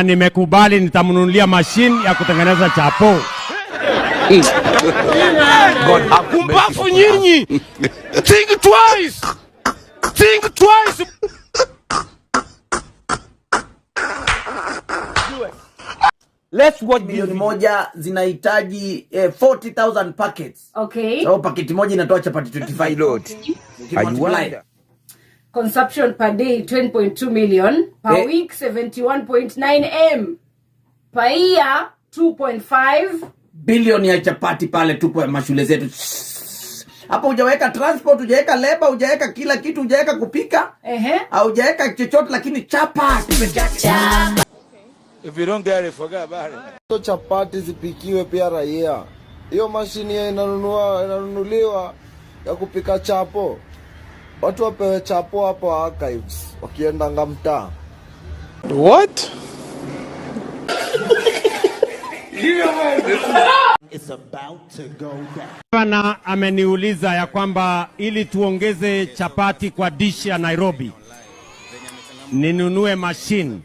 na nimekubali nitamnunulia mashine ya kutengeneza chapo. Kumbafu nyinyi. Think twice. Think twice. Let's watch. Milioni moja zinahitaji 40,000 packets. Okay. So paketi moja inatoa chapati 25 load. Consumption per day 10.2 million, per week 71.9 m, per year 2.5 billion ya chapati pale tu kwa mashule zetu. Hapo hujaweka transport, hujaweka labor, hujaweka kila kitu, hujaweka kupika. Hujaweka chochote, lakini chapati pekee yake. If you don't get it, forget about it. So chapati zipikiwe pia raia. Hiyo mashini inanunuliwa ya kupika chapo. Watu wapewe chapo hapo archives wakienda ngamta. What? It's about to go down. Bwana ameniuliza ya kwamba ili tuongeze chapati kwa dish ya Nairobi, ninunue machine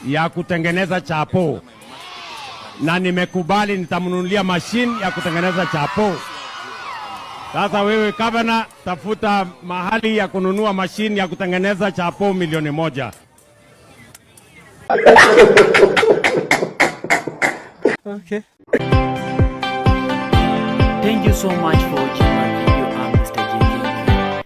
ya kutengeneza chapo, na nimekubali nitamnunulia machine ya kutengeneza chapo. Sasa wewe Gavana, tafuta mahali ya kununua machine ya kutengeneza chapo milioni moja. Okay. Thank you so much for watching.